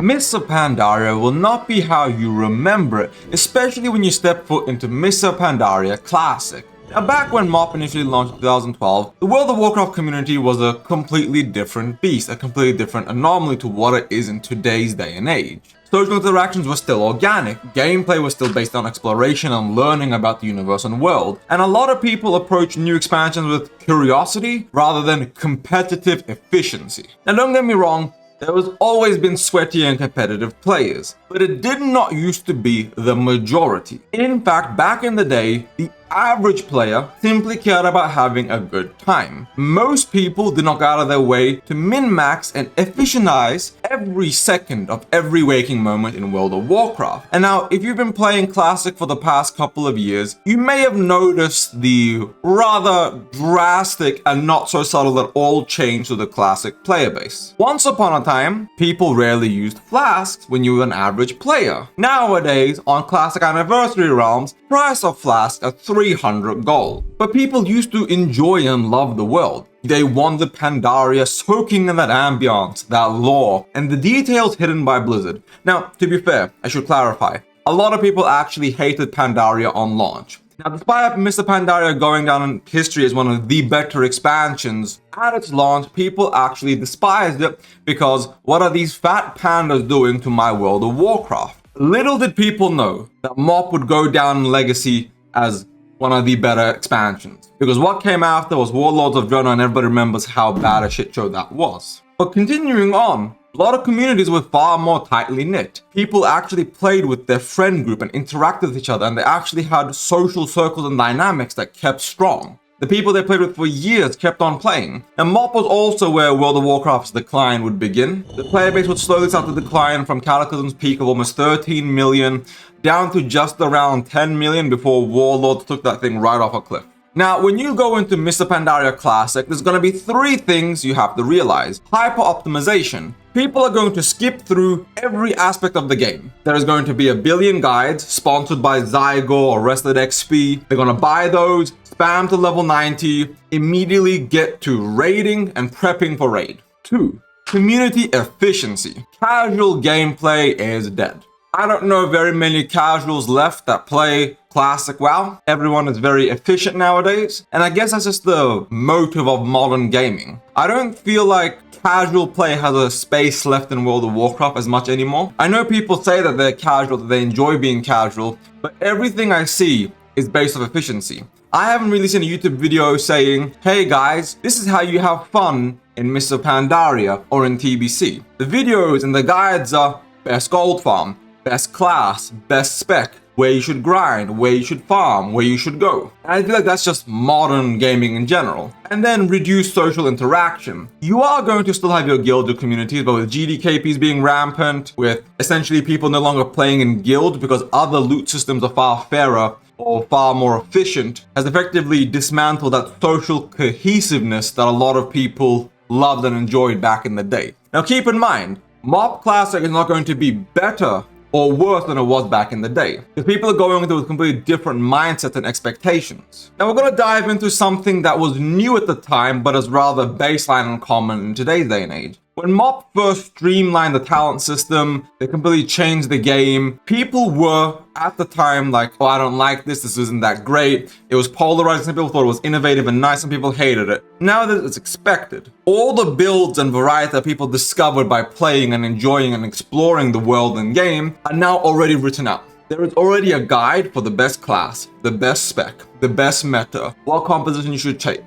Mists of Pandaria will not be how you remember it, especially when you step foot into Mists of Pandaria Classic. Now, back when MoP initially launched in 2012, the World of Warcraft community was a completely different beast, a completely different anomaly to what it is in today's day and age. Social interactions were still organic, gameplay was still based on exploration and learning about the universe and world, and a lot of people approach new expansions with curiosity rather than competitive efficiency. Now, don't get me wrong, there has always been sweaty and competitive players, but it did not used to be the majority. In fact, back in the day, the average player simply cared about having a good time. Most people did not go out of their way to min-max and efficientize every second of every waking moment in World of Warcraft. And now, if you've been playing Classic for the past couple of years, you may have noticed the rather drastic and not so subtle at all change to the Classic player base. Once upon a time, people rarely used flasks when you were an average player. Nowadays, on Classic Anniversary realms, price of flasks are 300 gold. But people used to enjoy and love the world. They wanted Pandaria soaking in that ambiance, that lore, and the details hidden by Blizzard. Now, to be fair, I should clarify, a lot of people actually hated Pandaria on launch. Now, despite Mr. Pandaria going down in history as one of the better expansions, at its launch, people actually despised it because what are these fat pandas doing to my World of Warcraft? Little did people know that MoP would go down in legacy as one of the better expansions. Because what came after was Warlords of Draenor, and everybody remembers how bad a shit show that was. But continuing on, a lot of communities were far more tightly knit. People actually played with their friend group and interacted with each other, and they actually had social circles and dynamics that kept strong. The people they played with for years kept on playing. And MoP was also where World of Warcraft's decline would begin. The player base would slowly start to decline from Cataclysm's peak of almost 13 million down to just around 10 million before Warlords took that thing right off a cliff. Now, when you go into Mr. Pandaria Classic, there's going to be three things you have to realize. Hyper-optimization. People are going to skip through every aspect of the game. There is going to be a billion guides sponsored by Zygo or Rested XP. They're going to buy those, spam to level 90, immediately get to raiding and prepping for raid. 2. Community efficiency. Casual gameplay is dead. I don't know very many casuals left that play Classic WoW. Everyone is very efficient nowadays, and I guess that's just the motive of modern gaming. I don't feel like casual play has a space left in World of Warcraft as much anymore. I know people say that they're casual, that they enjoy being casual, but everything I see is based off efficiency. I haven't really seen a YouTube video saying, hey guys, this is how you have fun in Mists of Pandaria or in TBC. The videos and the guides are best gold farm, best class, best spec, where you should grind, where you should farm, where you should go. And I feel like that's just modern gaming in general. And then reduce social interaction. You are going to still have your guild, your communities, but with GDKPs being rampant, with essentially people no longer playing in guild because other loot systems are far fairer or far more efficient, has effectively dismantled that social cohesiveness that a lot of people loved and enjoyed back in the day. Now keep in mind, MoP Classic is not going to be better or worse than it was back in the day, because people are going into a completely different mindset and expectations. Now we're going to dive into something that was new at the time, but is rather baseline and common in today's day and age. When MoP first streamlined the talent system, they completely changed the game. People were, at the time, like, oh, I don't like this isn't that great. It was polarizing, some people thought it was innovative and nice, some people hated it. Now that it's expected. All the builds and variety that people discovered by playing and enjoying and exploring the world and game are now already written out. There is already a guide for the best class, the best spec, the best meta, what composition you should take,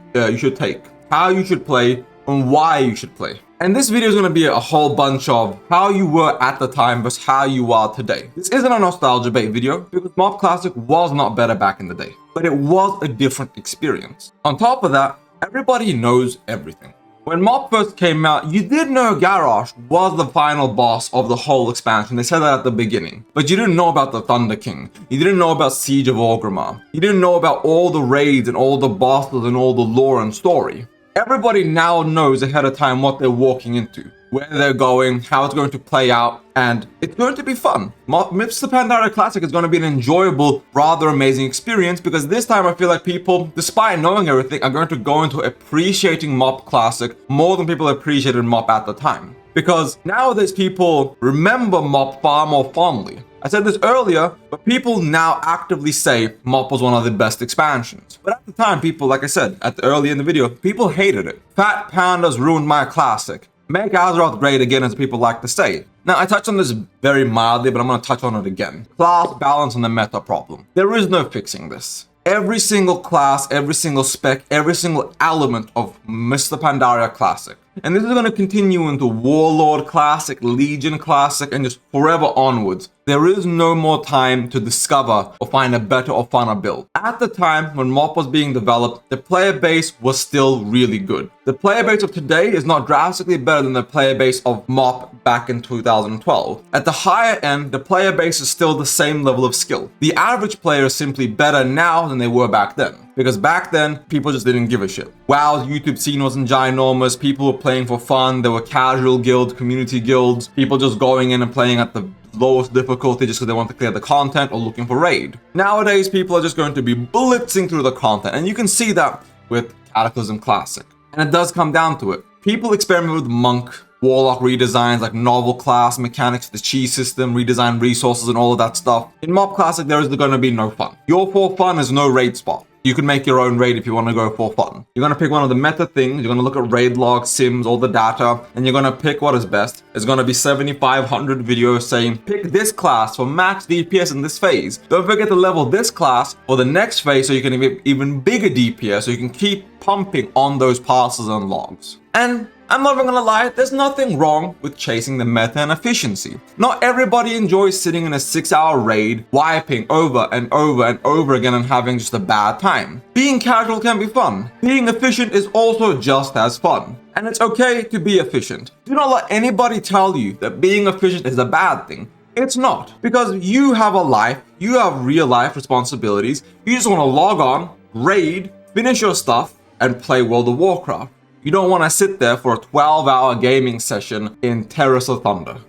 how you should play, and why you should play. And this video is going to be a whole bunch of how you were at the time versus how you are today. This isn't a nostalgia bait video because MoP Classic was not better back in the day, but it was a different experience. On top of that, everybody knows everything. When MoP first came out, you did know Garrosh was the final boss of the whole expansion. They said that at the beginning. But you didn't know about the Thunder King. You didn't know about Siege of Orgrimmar. You didn't know about all the raids and all the bosses and all the lore and story. Everybody now knows ahead of time what they're walking into, where they're going, how it's going to play out, and it's going to be fun. Mr. Pandaria Classic is going to be an enjoyable, rather amazing experience because this time I feel like people, despite knowing everything, are going to go into appreciating MoP Classic more than people appreciated MoP at the time. because nowadays people remember MoP far more fondly. I said this earlier, but people now actively say MoP was one of the best expansions. But at the time, people, like I said, early in the video, people hated it. Fat pandas ruined my classic. Make Azeroth great again, as people like to say. Now, I touched on this very mildly, but I'm going to touch on it again. Class balance and the meta problem. There is no fixing this. Every single class, every single spec, every single element of Mr. Pandaria Classic. And this is going to continue into Warlord Classic, Legion Classic, and just forever onwards. There is no more time to discover or find a better or funner build. At the time when MoP was being developed, the player base was still really good. The player base of today is not drastically better than the player base of MoP back in 2012. At the higher end, the player base is still the same level of skill. The average player is simply better now than they were back then. Because back then, people just didn't give a shit. WoW's YouTube scene wasn't ginormous, people were playing for fun, there were casual guilds, community guilds, people just going in and playing at the lowest difficulty just because they want to clear the content or looking for raid. Nowadays, people are just going to be blitzing through the content, and you can see that with Cataclysm Classic. And it does come down to it. People experiment with Monk, Warlock redesigns like novel class mechanics, the cheese system, redesign resources and all of that stuff. In MoP Classic, there is going to be no fun. Your for fun is no raid spot. You can make your own raid if you want to go for fun. You're going to pick one of the meta things, you're going to look at raid logs, sims, all the data, and you're going to pick what is best. It's going to be 7,500 videos saying, pick this class for max DPS in this phase. Don't forget to level this class for the next phase so you can get even bigger DPS, so you can keep pumping on those passes and logs. And I'm not even gonna lie, there's nothing wrong with chasing the meta and efficiency. Not everybody enjoys sitting in a 6-hour raid, wiping over and over and over again and having just a bad time. Being casual can be fun. Being efficient is also just as fun. And it's okay to be efficient. Do not let anybody tell you that being efficient is a bad thing. It's not. Because you have a life, you have real life responsibilities, you just wanna log on, raid, finish your stuff, and play World of Warcraft. You don't want to sit there for a 12-hour gaming session in Terrace of Thunder.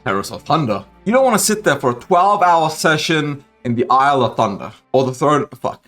Terrace of Thunder? You don't want to sit there for a 12-hour session in the Isle of Thunder. Or the Throne... Fuck.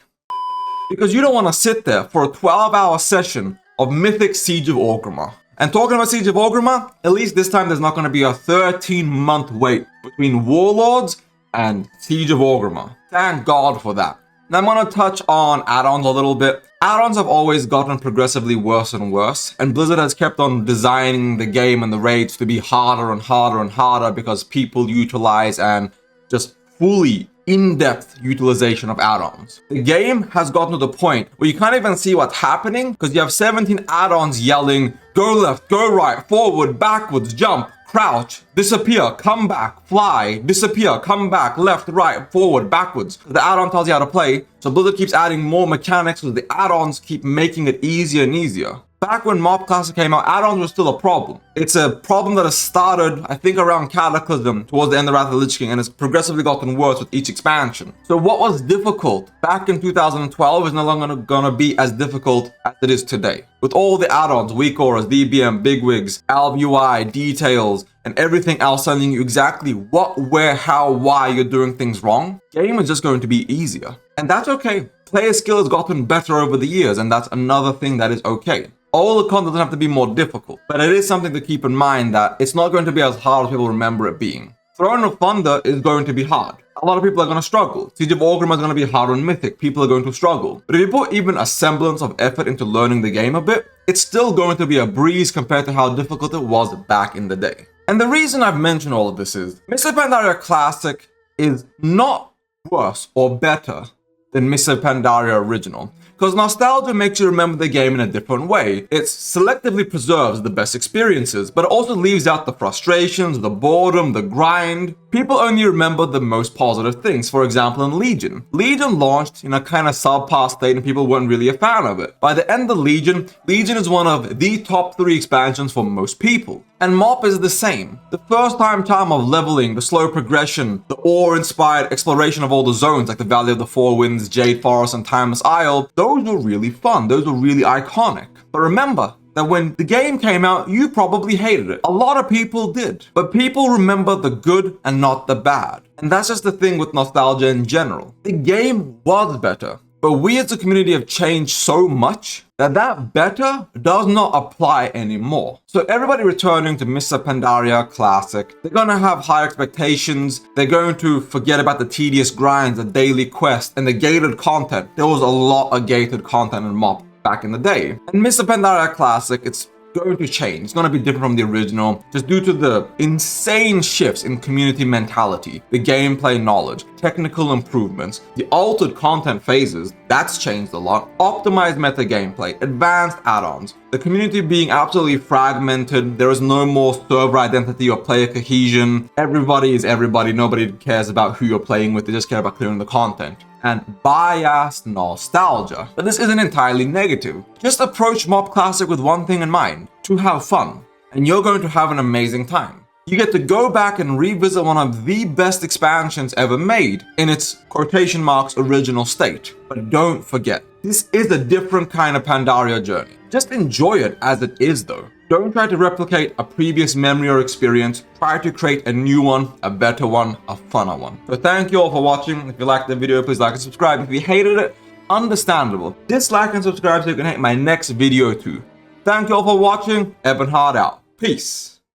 Because you don't want to sit there for a 12-hour session of Mythic Siege of Orgrimmar. And talking about Siege of Orgrimmar, at least this time there's not going to be a 13-month wait between Warlords and Siege of Orgrimmar. Thank God for that. Now I'm going to touch on add-ons a little bit. Add-ons have always gotten progressively worse and worse, and Blizzard has kept on designing the game and the raids to be harder and harder and harder because people utilize and just fully in-depth utilization of add-ons. The game has gotten to the point where you can't even see what's happening because you have 17 add-ons yelling, go left, go right, forward, backwards, jump, crouch, disappear, come back, fly, disappear, come back, left, right, forward, backwards. The add-on tells you how to play, so Blizzard keeps adding more mechanics so the add-ons keep making it easier and easier. Back when MoP Classic came out, add-ons were still a problem. It's a problem that has started, I think, around Cataclysm towards the end of Wrath of the Lich King, and it's progressively gotten worse with each expansion. So what was difficult back in 2012 is no longer gonna be as difficult as it is today. With all the add-ons, weak auras, DBM, bigwigs, Alv UI, details, and everything else telling you exactly what, where, how, why you're doing things wrong, game is just going to be easier. And that's okay. Player skill has gotten better over the years, and that's another thing that is okay. All the content doesn't have to be more difficult, but it is something to keep in mind that it's not going to be as hard as people remember it being. Throne of Thunder is going to be hard. A lot of people are going to struggle. Siege of Orgrimmar is going to be hard on Mythic. People are going to struggle. But if you put even a semblance of effort into learning the game a bit, it's still going to be a breeze compared to how difficult it was back in the day. And the reason I've mentioned all of this is, Mr. Pandaria Classic is not worse or better than Mr. Pandaria Original. Because nostalgia makes you remember the game in a different way. It selectively preserves the best experiences, but it also leaves out the frustrations, the boredom, the grind. People only remember the most positive things. For example, in Legion. Legion launched in a kind of subpar state and people weren't really a fan of it. By the end of Legion is one of the top 3 expansions for most people. And MoP is the same. The first time of leveling, the slow progression, the awe-inspired exploration of all the zones like the Valley of the Four Winds, Jade Forest, and Timeless Isle, those were really fun. Those were really iconic. But remember that when the game came out, you probably hated it. A lot of people did. But people remember the good and not the bad. And that's just the thing with nostalgia in general. The game was better, But we as a community have changed so much that that better does not apply anymore. So everybody returning to Mr. Pandaria Classic, they're gonna have high expectations, they're going to forget about the tedious grinds, the daily quest, and the gated content. There was a lot of gated content in MoP back in the day. And Mr. Pandaria Classic, it's going to change. It's going to be different from the original, just due to the insane shifts in community mentality, the gameplay knowledge, technical improvements, the altered content phases, that's changed a lot, optimized meta gameplay, advanced add-ons, the community being absolutely fragmented, there is no more server identity or player cohesion, everybody is everybody, nobody cares about who you're playing with, they just care about clearing the content. And biased nostalgia. But this isn't entirely negative. Just approach MoP Classic with one thing in mind, to have fun. And you're going to have an amazing time. You get to go back and revisit one of the best expansions ever made in its quotation marks original state. But don't forget, this is a different kind of Pandaria journey. Just enjoy it as it is though. Don't try to replicate a previous memory or experience. Try to create a new one, a better one, a funner one. So thank you all for watching. If you liked the video, please like and subscribe. If you hated it, understandable. Dislike and subscribe so you can hit my next video too. Thank you all for watching. Ebenhard out. Peace.